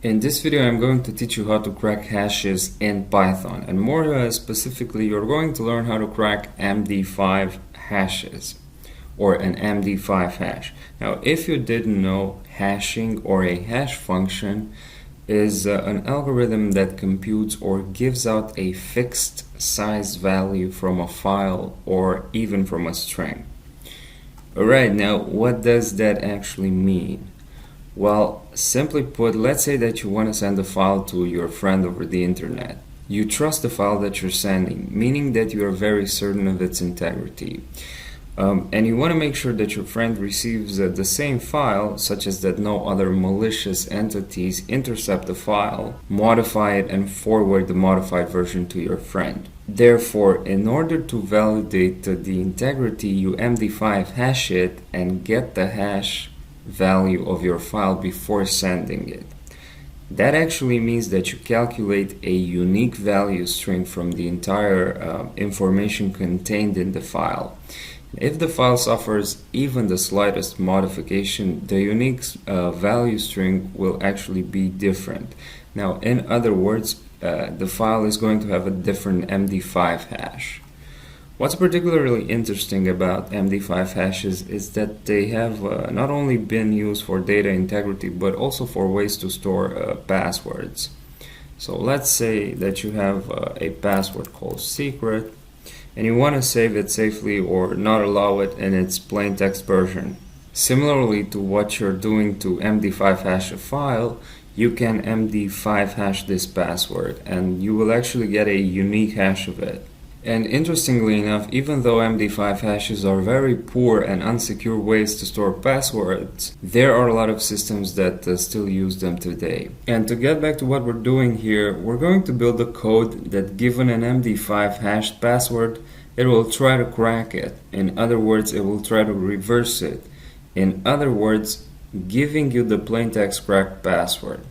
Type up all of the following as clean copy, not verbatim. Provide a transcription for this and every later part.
In this video, I'm going to teach you how to crack hashes in Python, and more specifically, you're going to learn how to crack MD5 hashes or an MD5 hash. Now, if you didn't know, hashing or a hash function is an algorithm that computes or gives out a fixed size value from a file or even from a string. Alright, now what does that actually mean? Well, simply put, let's say that you want to send a file to your friend over the internet. You trust the file that you're sending, meaning that you are very certain of its integrity. And you want to make sure that your friend receives the same file, such as that no other malicious entities intercept the file, modify it, and forward the modified version to your friend. Therefore, in order to validate the integrity, you MD5 hash it and get the hash value of your file before sending it. That actually means that you calculate a unique value string from the entire information contained in the file. If the file suffers even the slightest modification, the unique value string will actually be different. Now, in other words, the file is going to have a different MD5 hash. What's particularly interesting about MD5 hashes is that they have not only been used for data integrity, but also for ways to store passwords. So let's say that you have a password called secret, and you want to save it safely or not allow it in its plain text version. Similarly to what you're doing to MD5 hash a file, you can MD5 hash this password, and you will actually get a unique hash of it. And interestingly enough, even though MD5 hashes are very poor and unsecure ways to store passwords, there are a lot of systems that still use them today. And to get back to what we're doing here, we're going to build a code that, given an MD5 hashed password, it will try to crack it. In other words, it will try to reverse it. In other words, giving you the plaintext cracked password.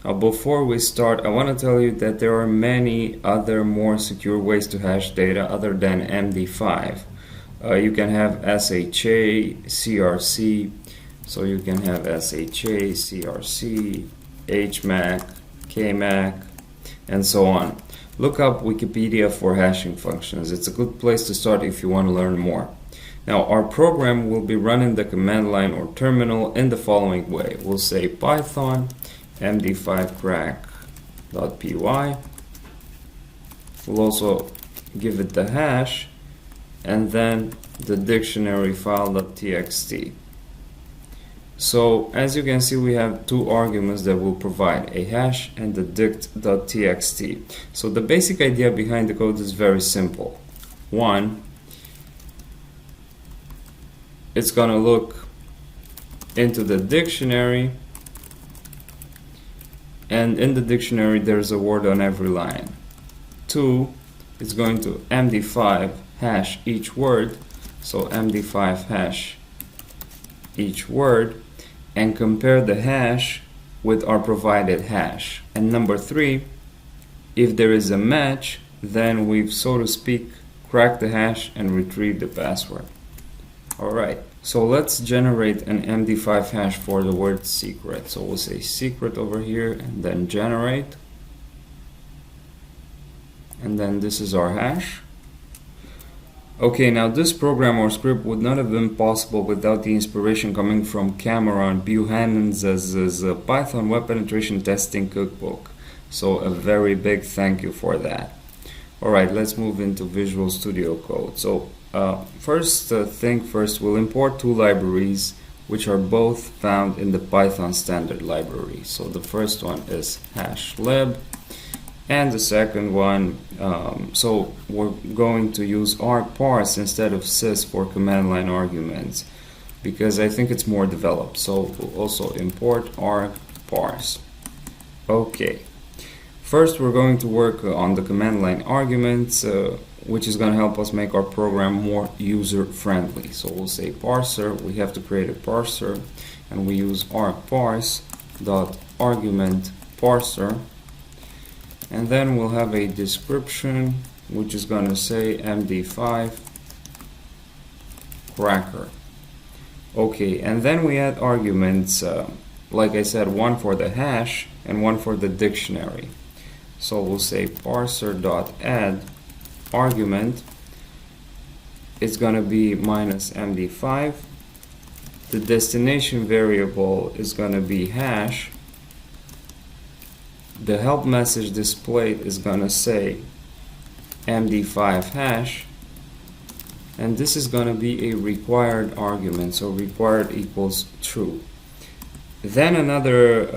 Now, before we start, I want to tell you that there are many other more secure ways to hash data other than MD5. You can have SHA, CRC, so you can have SHA, CRC, HMAC, KMAC, and so on. Look up Wikipedia for hashing functions. It's a good place to start if you want to learn more. Now, our program will be run in the command line or terminal in the following way. We'll say Python md5 crack.py. We'll also give it the hash and then the dictionary file.txt. So as you can see, we have two arguments that will provide a hash and the dict.txt. So the basic idea behind the code is very simple. One, it's gonna look into the dictionary, and in the dictionary there's a word on every line. Two, it's going to MD5 hash each word, so MD5 hash each word, and compare the hash with our provided hash. And number three, if there is a match, then we've, so to speak, cracked the hash and retrieved the password. Alright, so let's generate an MD5 hash for the word secret. So we'll say secret over here and then generate. And then this is our hash. Okay, now this program or script would not have been possible without the inspiration coming from Cameron Buchanan's Python Web Penetration Testing Cookbook. So a very big thank you for that. Alright, let's move into Visual Studio Code. So first thing first, we'll import two libraries which are both found in the Python standard library. So the first one is Hashlib, and the second one, so we're going to use argparse instead of sys for command line arguments because I think it's more developed. So we'll also import argparse. Okay, first we're going to work on the command line arguments, which is going to help us make our program more user-friendly. So we'll say parser, we have to create a parser, and we use argparse.argument parser, and then we'll have a description which is going to say MD5 cracker. Okay, and then we add arguments like I said, one for the hash and one for the dictionary. So we'll say parser.add argument is going to be minus MD5. The destination variable is going to be hash. The help message displayed is going to say MD5 hash, and this is going to be a required argument, so required equals true. Then another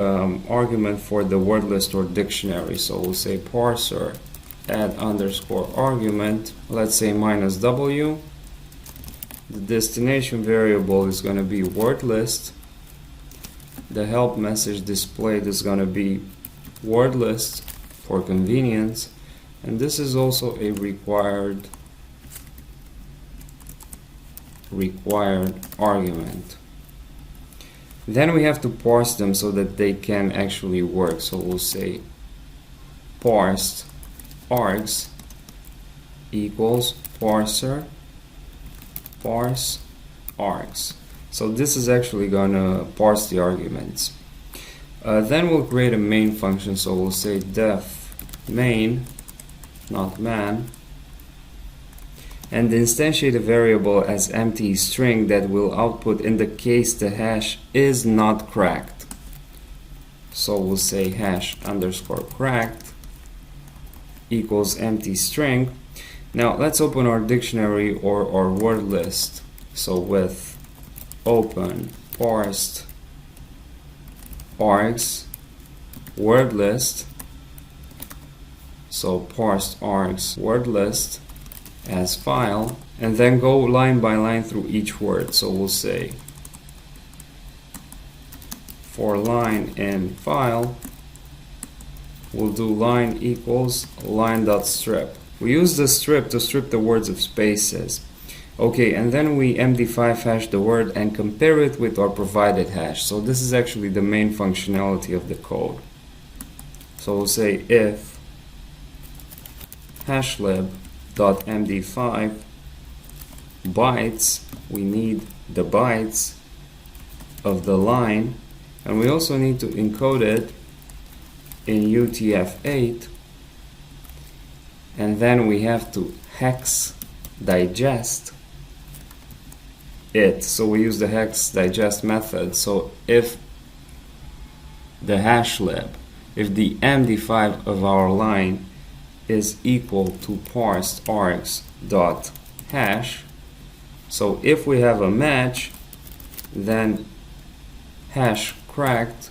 argument for the word list or dictionary, so we'll say parser add underscore argument, let's say minus W. The destination variable is going to be word list. The help message displayed is going to be word list for convenience, and this is also a required argument. Then we have to parse them so that they can actually work, so we'll say parsed args equals parser parse args. So this is actually gonna parse the arguments. Then we'll create a main function, so we'll say def main, not man, and instantiate a variable as empty string that will output in the case the hash is not cracked. So we'll say hash underscore cracked equals empty string. Now let's open our dictionary or our word list. So with open parsed args word list, so parsed args word list as file, and then go line by line through each word. So we'll say for line in file, we'll do line equals line.strip. We use the strip to strip the words of spaces. Okay, and then we MD5 hash the word and compare it with our provided hash. So this is actually the main functionality of the code. So we'll say if hashlib.md5 bytes, we need the bytes of the line, and we also need to encode it in UTF-8, and then we have to hex digest it. So we use the hex digest method. So if the hashlib, if the MD5 of our line is equal to parsed args dot hash, so if we have a match, then hash cracked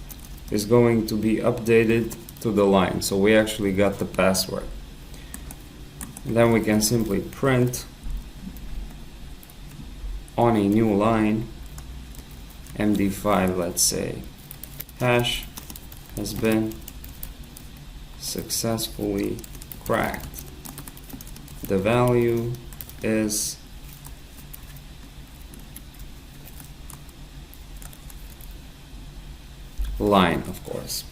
is going to be updated to the line. So we actually got the password. And then we can simply print on a new line MD5, let's say hash has been successfully cracked. The value is line, of course.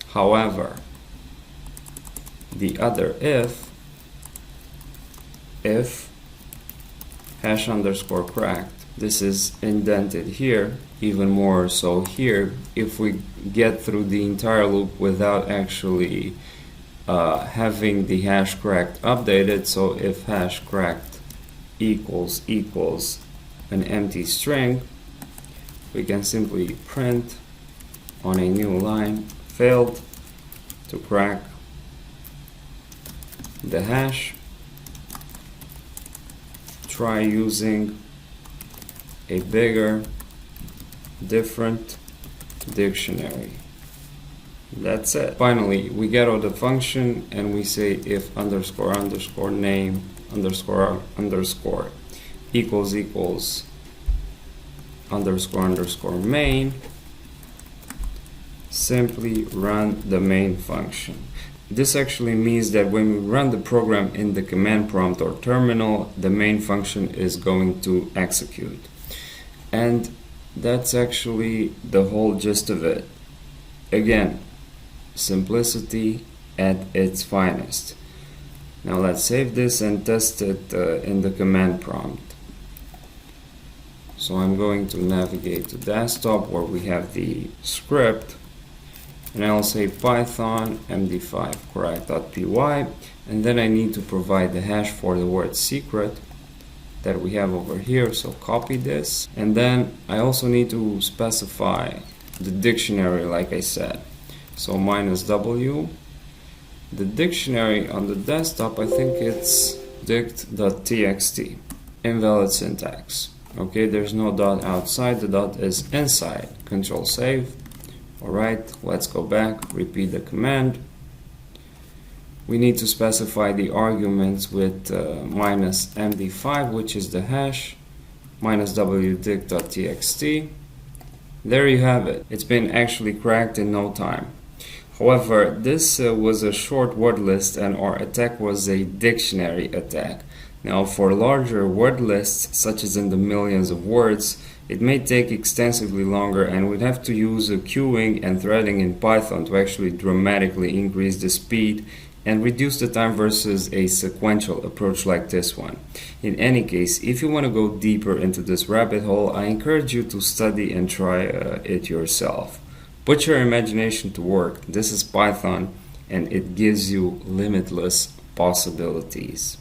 However, the other if hash underscore cracked, this is indented here, even more so here, if we get through the entire loop without actually having the hash cracked updated. So if hash cracked equals an empty string, we can simply print on a new line failed to crack the hash. Try using a bigger, different dictionary. That's it. Finally, we get out the function and we say if underscore underscore name underscore underscore equals underscore underscore main, simply run the main function. This actually means that when we run the program in the command prompt or terminal, the main function is going to execute. And that's actually the whole gist of it. Again, simplicity at its finest. Now let's save this and test it in the command prompt. So I'm going to navigate to desktop where we have the script, and I'll say Python md5 crack.py, and then I need to provide the hash for the word secret that we have over here. So copy this, and then I also need to specify the dictionary like I said. So -w. The dictionary on the desktop, I think it's dict.txt. Invalid syntax. Okay, there's no dot outside, the dot is inside. Control save. Alright, let's go back, repeat the command. We need to specify the arguments with -md5, which is the hash, -w dict.txt. There you have it. It's been actually cracked in no time. However, this was a short word list and our attack was a dictionary attack. Now, for larger word lists, such as in the millions of words, it may take extensively longer and we'd have to use a queuing and threading in Python to actually dramatically increase the speed and reduce the time versus a sequential approach like this one. In any case, if you want to go deeper into this rabbit hole, I encourage you to study and try it yourself. Put your imagination to work. This is Python and it gives you limitless possibilities.